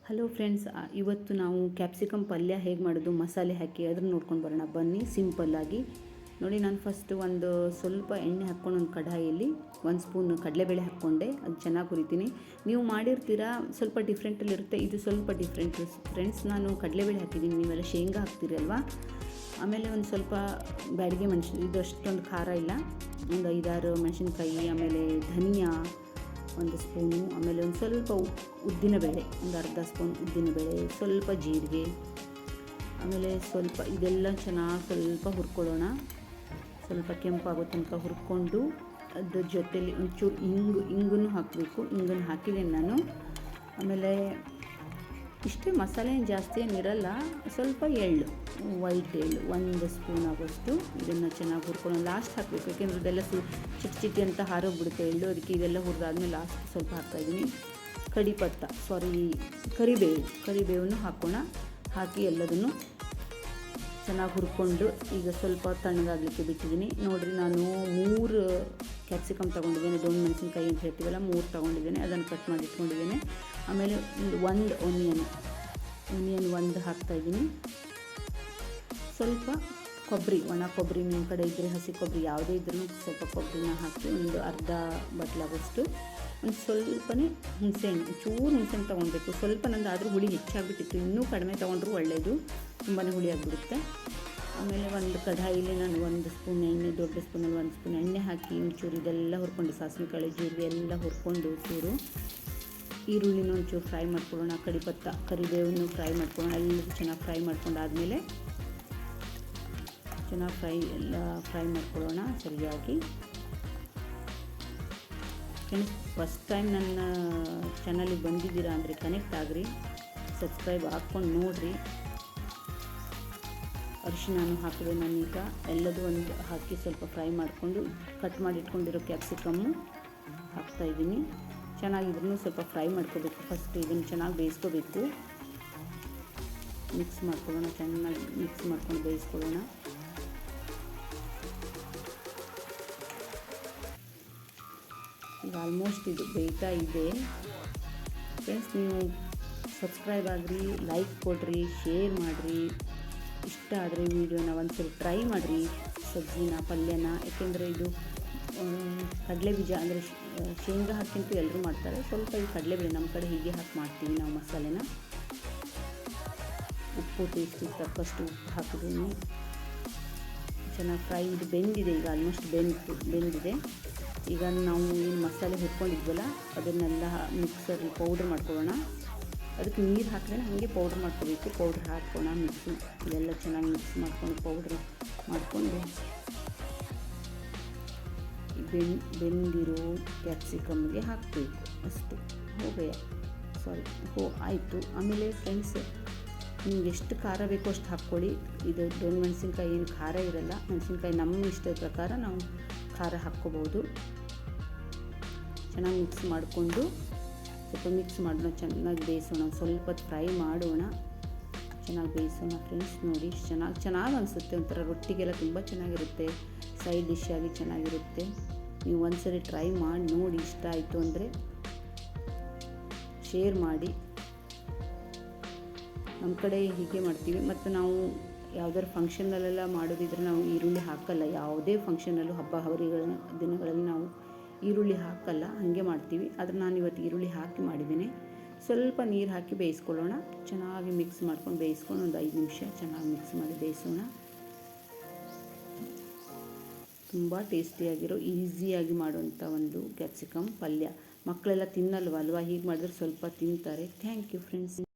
Hello friends, ಇವತ್ತು ನಾವು capsicum ಪಲ್ಯ ಹೇಗೆ ಮಾಡೋದು ಮಸಾಲೆ ಹಾಕಿ ಅದನ್ನು ನೋಡ್ಕೊಂಡು ಬರೋಣ ಬನ್ನಿ. ಸಿಂಪಲ್ಲಾಗಿ ನೋಡಿ, ನಾನು ಫಸ್ಟ್ ಒಂದು ಸ್ವಲ್ಪ ಎಣ್ಣೆ ಹಾಕ್ಕೊಂಡು ಒಂದು ಕಡಾಯಿಯಲ್ಲಿ 1 ಸ್ಪೂನ್ ಕಡಲೆಬೇಳೆ ಹಾಕ್ಕೊಂಡೆ. ಅದು ಚೆನ್ನಾಗಿ ಹುರಿತೀನಿ. ನೀವು ಮಾಡಿರ್ತೀರಾ, ಸ್ವಲ್ಪ ಡಿಫ್ರೆಂಟಲ್ಲಿರುತ್ತೆ. ಇದು ಸ್ವಲ್ಪ ಡಿಫ್ರೆಂಟ್ ಫ್ರೆಂಡ್ಸ್. ನಾನು ಕಡಲೆಬೇಳೆ ಹಾಕಿದ್ದೀನಿ, ನೀವೆಲ್ಲ ಶೇಂಗಾ ಹಾಕ್ತೀರಲ್ವಾ. ಆಮೇಲೆ ಒಂದು ಸ್ವಲ್ಪ ಬ್ಯಾಡಿಗೆ ಮೆಣಸಿನ, ಇದು ಅಷ್ಟೊಂದು ಖಾರ ಇಲ್ಲ, ಒಂದು 5-6 ಮೆಣಸಿನ್ಕಾಯಿ, ಆಮೇಲೆ ಧನಿಯಾ 1 ಸ್ಪೂನು, ಆಮೇಲೆ ಒಂದು ಸ್ವಲ್ಪ ಉದ್ದಿನಬೇಳೆ, ಒಂದು ಅರ್ಧ ಸ್ಪೂನ್ ಉದ್ದಿನಬೇಳೆ, ಸ್ವಲ್ಪ ಜೀರಿಗೆ, ಆಮೇಲೆ ಸ್ವಲ್ಪ ಇದೆಲ್ಲ ಚೆನ್ನಾಗಿ ಸ್ವಲ್ಪ ಹುರ್ಕೊಳ್ಳೋಣ. ಸ್ವಲ್ಪ ಕೆಂಪಾಗೋ ತನಕ ಹುರ್ಕೊಂಡು ಅದ್ರ ಜೊತೆಲಿ ಒಂಚೂರು ಇಂಗನ್ನು ಹಾಕಬೇಕು. ಇಂಗನ್ನು ಹಾಕಿದ್ದೀನಿ ನಾನು. ಆಮೇಲೆ ಇಷ್ಟೇ, ಮಸಾಲೆ ಏನು ಜಾಸ್ತಿ ಏನಿರಲ್ಲ. ಸ್ವಲ್ಪ ಎಳ್ಳು, ವೈಟ್ ಎಳ್ಳು 1 ಸ್ಪೂನ್ ಆಗೋಷ್ಟು. ಇದನ್ನು ಚೆನ್ನಾಗಿ ಹುರ್ಕೊಂಡು ಲಾಸ್ಟ್ ಹಾಕಬೇಕು, ಯಾಕೆಂದರೆ ಇದೆಲ್ಲ ಚಿಟಿ ಅಂತ ಹಾರೋಗ್ಬಿಡುತ್ತೆ ಎಳ್ಳು. ಅದಕ್ಕೆ ಇದೆಲ್ಲ ಹುರಿದಾದ್ಮೇಲೆ ಲಾಸ್ಟ್ ಸ್ವಲ್ಪ ಹಾಕ್ತಾಯಿದ್ದೀನಿ. ಕರಿಬೇವನ್ನು ಹಾಕಿ ಎಲ್ಲದನ್ನು ಚೆನ್ನಾಗಿ ಹುರ್ಕೊಂಡು ಈಗ ಸ್ವಲ್ಪ ತಣ್ಣಗಾಗಲಿಕ್ಕೆ ಬಿಟ್ಟಿದ್ದೀನಿ. ನೋಡಿರಿ, ನಾನು 3 ಕ್ಯಾಪ್ಸಿಕಮ್ ತೊಗೊಂಡಿದ್ದೇನೆ. ದೊಣ್ಣೆ ಮೆಣಸಿನ್ಕಾಯಿ ಅಂತ ಹೇಳ್ತೀವಲ್ಲ, 3 ತೊಗೊಂಡಿದ್ದೇನೆ. ಅದನ್ನು ಕಟ್ ಮಾಡಿ ಇಟ್ಕೊಂಡಿದ್ದೇನೆ. ಆಮೇಲೆ ಒಂದು ಆನಿಯನ್ 1 ಹಾಕ್ತಾಯಿದ್ದೀನಿ. ಸ್ವಲ್ಪ ಕೊಬ್ಬರಿ, ಒಣ ಕೊಬ್ಬರಿ, ನಿಮ್ಮ ಕಡೆ ಇದ್ದರೆ ಹಸಿ ಕೊಬ್ಬರಿ ಯಾವುದೇ ಇದ್ರೂ ಸ್ವಲ್ಪ ಕೊಬ್ಬರಿನ ಹಾಕಿ ಒಂದು ಅರ್ಧ ಬಟ್ಲಾಗೋಷ್ಟು. ಒಂದು ಸ್ವಲ್ಪನೇ ಹುಣಸೆಹಣ್ಣು, ಚೂರು ಹುಣಸೆಹಣ್ಣು ತೊಗೊಳ್ಬೇಕು. ಸ್ವಲ್ಪ ನಂದು ಆದರೂ ಹುಳಿ ಹೆಚ್ಚಾಗಿಬಿಟ್ಟಿತ್ತು, ಇನ್ನೂ ಕಡಿಮೆ ತೊಗೊಂಡ್ರೂ ಒಳ್ಳೆಯದು, ತುಂಬಾ ಹುಳಿ ಆಗಿಬಿಡುತ್ತೆ. ಆಮೇಲೆ ಒಂದು ಕಡಾಯಿಲಿ ನಾನು 1 ಸ್ಪೂನ್ ಎಣ್ಣೆ, ದೊಡ್ಡ ಸ್ಪೂನಲ್ಲಿ 1 ಸ್ಪೂನ್ ಎಣ್ಣೆ ಹಾಕಿ ಒಂಚೂರು ಇದೆಲ್ಲ ಹುರ್ಕೊಂಡು, ಸಾಸಿವೆ ಕಾಳು ಜೀರಿಗೆ ಎಲ್ಲ ಹುರ್ಕೊಂಡು, ಚೂರು ಈರುಳ್ಳಿನ ಒಂಚೂರು ಫ್ರೈ ಮಾಡ್ಕೊಳ್ಳೋಣ. ಕರಿಬೇವನ್ನು ಫ್ರೈ ಮಾಡ್ಕೊಳ್ಳೋಣ. ಎಲ್ಲದೂ ಚೆನ್ನಾಗಿ ಫ್ರೈ ಮಾಡ್ಕೊಂಡಾದಮೇಲೆ ಫ್ರೈ ಮಾಡ್ಕೊಳ್ಳೋಣ ಸರಿಯಾಗಿ. ಫ್ರೆಂಡ್ಸ್, ಫಸ್ಟ್ ಟೈಮ್ ನನ್ನ ಚಾನಲಿಗೆ ಬಂದಿದ್ದೀರಾ ಅಂದರೆ ಕನೆಕ್ಟ್ ಆಗಿರಿ, ಸಬ್ಸ್ಕ್ರೈಬ್ ಹಾಕ್ಕೊಂಡು ನೋಡಿರಿ. ಅರಿಶಿನ ಹಾಕಿದೆ ನಾನೀಗ. ಎಲ್ಲದೂ ಒಂದು ಹಾಕಿ ಸ್ವಲ್ಪ ಫ್ರೈ ಮಾಡಿಕೊಂಡು ಕಟ್ ಮಾಡಿ ಇಟ್ಕೊಂಡಿರೋ ಕ್ಯಾಪ್ಸಿಕಮ್ಮು ಹಾಕ್ತಾಯಿದ್ದೀನಿ. ಚೆನ್ನಾಗಿ ಇದನ್ನು ಸ್ವಲ್ಪ ಫ್ರೈ ಮಾಡ್ಕೋಬೇಕು. ಫಸ್ಟ್ ಇದನ್ನು ಚೆನ್ನಾಗಿ ಬೇಯಿಸ್ಕೋಬೇಕು. ಮಿಕ್ಸ್ ಮಾಡ್ಕೊಳ್ಳೋಣ, ಚೆನ್ನಾಗಿ ಮಿಕ್ಸ್ ಮಾಡ್ಕೊಂಡು ಬೇಯಿಸ್ಕೊಳ್ಳೋಣ. ಈಗ ಆಲ್ಮೋಸ್ಟ್ ಇದು ಬೇಯ್ತಾ ಇದೆ. ಫ್ರೆಂಡ್ಸ್, ನೀವು ಸಬ್ಸ್ಕ್ರೈಬ್ ಆಗಿರಿ, ಲೈಕ್ ಕೊಡಿರಿ, ಶೇರ್ ಮಾಡಿರಿ. ಇಷ್ಟ ಆದರೆ ವೀಡಿಯೋನ ಒಂದ್ಸರಿ ಟ್ರೈ ಮಾಡಿರಿ, ಪಲ್ಯನ. ಯಾಕೆಂದರೆ ಇದು ಕಡಲೆ ಬೀಜ ಅಂದರೆ ಶೇಂಗಾ ಹಾಕಿಂತೂ ಎಲ್ಲರೂ ಮಾಡ್ತಾರೆ. ಸ್ವಲ್ಪ ಈ ಕಡಲೆಬೇಳೆ ನಮ್ಮ ಕಡೆ ಹೀಗೆ ಹಾಕಿ ಮಾಡ್ತೀವಿ ನಾವು ಮಸಾಲೆನ. ಉಪ್ಪು ಟೇಸ್ಟಿಗೆ ತಕ್ಕಷ್ಟು ಉಪ್ಪು ಹಾಕಿದ್ದೀನಿ. ಚೆನ್ನಾಗಿ ಫ್ರೈ, ಇದು ಬೆಂದಿದೆ ಈಗ, ಆಲ್ಮೋಸ್ಟ್ ಬೆಂದಿದೆ. ಈಗ ನಾವು ಏನು ಮಸಾಲೆ ಹುರ್ಕೊಂಡಿದ್ವಲ್ಲ ಅದನ್ನೆಲ್ಲ ಮಿಕ್ಸರಲ್ಲಿ ಪೌಡ್ರ್ ಮಾಡ್ಕೊಳ್ಳೋಣ. ಅದಕ್ಕೆ ನೀರು ಹಾಕಿದ್ರೆ ಹಾಗೆ ಪೌಡ್ರ್ ಮಾಡ್ಕೋಬೇಕು. ಪೌಡ್ರ್ ಹಾಕೋಣ, ಇದೆಲ್ಲ ಚೆನ್ನಾಗಿ ಮಿಕ್ಸ್ ಮಾಡ್ಕೊಂಡು ಪೌಡ್ರ್ ಮಾಡಿಕೊಂಡು ಬೆಂದಿರೋ ಕ್ಯಾಪ್ಸಿಕಮ್ಗೆ ಹಾಕಬೇಕು. ಅಷ್ಟು ಆಯಿತು. ಆಮೇಲೆ ಫ್ರೆಂಡ್ಸ್, ನಿಮ್ಗೆ ಎಷ್ಟು ಖಾರ ಬೇಕೋ ಅಷ್ಟು ಹಾಕ್ಕೊಳ್ಳಿ. ಇದು ದೊಣ್ಣೆ ಮೆಣಸಿನ್ಕಾಯಿ ಏನು ಖಾರ ಇರಲ್ಲ. ಮೆಣಸಿನ್ಕಾಯಿ ನಮ್ಮ ಇಷ್ಟದ ಪ್ರಕಾರ ನಾವು ಖಾರ ಹಾಕ್ಕೋಬೋದು. ಚೆನ್ನಾಗಿ ಮಿಕ್ಸ್ ಮಾಡಿಕೊಂಡು ಸ್ವಲ್ಪ ಮಿಕ್ಸ್ ಮಾಡೋಣ, ಚೆನ್ನಾಗಿ ಬೇಯಿಸೋಣ. ಸ್ವಲ್ಪ ಫ್ರೈ ಮಾಡೋಣ, ಚೆನ್ನಾಗಿ ಬೇಯಿಸೋಣ. ಫ್ರೆಂಡ್ಸ್ ನೋಡಿ, ಚೆನ್ನಾಗಿ ಅನಿಸುತ್ತೆ. ಒಂಥರ ರೊಟ್ಟಿಗೆಲ್ಲ ತುಂಬ ಚೆನ್ನಾಗಿರುತ್ತೆ, ಸೈಡ್ ಡಿಶ್ ಆಗಿ ಚೆನ್ನಾಗಿರುತ್ತೆ. ನೀವು ಒಂದ್ಸರಿ ಟ್ರೈ ಮಾಡಿ ನೋಡಿ. ಇಷ್ಟ ಆಯಿತು ಅಂದರೆ ಶೇರ್ ಮಾಡಿ. ನಮ್ಮ ಕಡೆ ಹೀಗೆ ಮಾಡ್ತೀವಿ. ಮತ್ತು ನಾವು ಯಾವ್ದಾದ್ರು ಫಂಕ್ಷನಲ್ಲೆಲ್ಲ ಮಾಡೋದಿದ್ರೆ ನಾವು ಈರುಳ್ಳಿ ಹಾಕಲ್ಲ. ಯಾವುದೇ ಫಂಕ್ಷನಲ್ಲೂ ಹಬ್ಬ ಹರಿಗಳ ದಿನಗಳಲ್ಲಿ ನಾವು ಈರುಳ್ಳಿ ಹಾಕಲ್ಲ, ಹಾಗೆ ಮಾಡ್ತೀವಿ. ಆದರೆ ನಾನು ಇವತ್ತು ಈರುಳ್ಳಿ ಹಾಕಿ ಮಾಡಿದ್ದೇನೆ. ಸ್ವಲ್ಪ ನೀರು ಹಾಕಿ ಬೇಯಿಸ್ಕೊಳ್ಳೋಣ. ಚೆನ್ನಾಗಿ ಮಿಕ್ಸ್ ಮಾಡ್ಕೊಂಡು ಬೇಯಿಸ್ಕೊಂಡು ಒಂದು 5 ನಿಮಿಷ ಚೆನ್ನಾಗಿ ಮಿಕ್ಸ್ ಮಾಡಿ ಬೇಯಿಸೋಣ. ತುಂಬ ಟೇಸ್ಟಿಯಾಗಿರೋ, ಈಸಿಯಾಗಿ ಮಾಡುವಂಥ ಒಂದು ಕ್ಯಾಪ್ಸಿಕಮ್ ಪಲ್ಯ. ಮಕ್ಕಳೆಲ್ಲ ತಿನ್ನಲ್ವಲ್ವ, ಹೀಗೆ ಮಾಡಿದ್ರೆ ಸ್ವಲ್ಪ ತಿಂತಾರೆ. Thank you friends.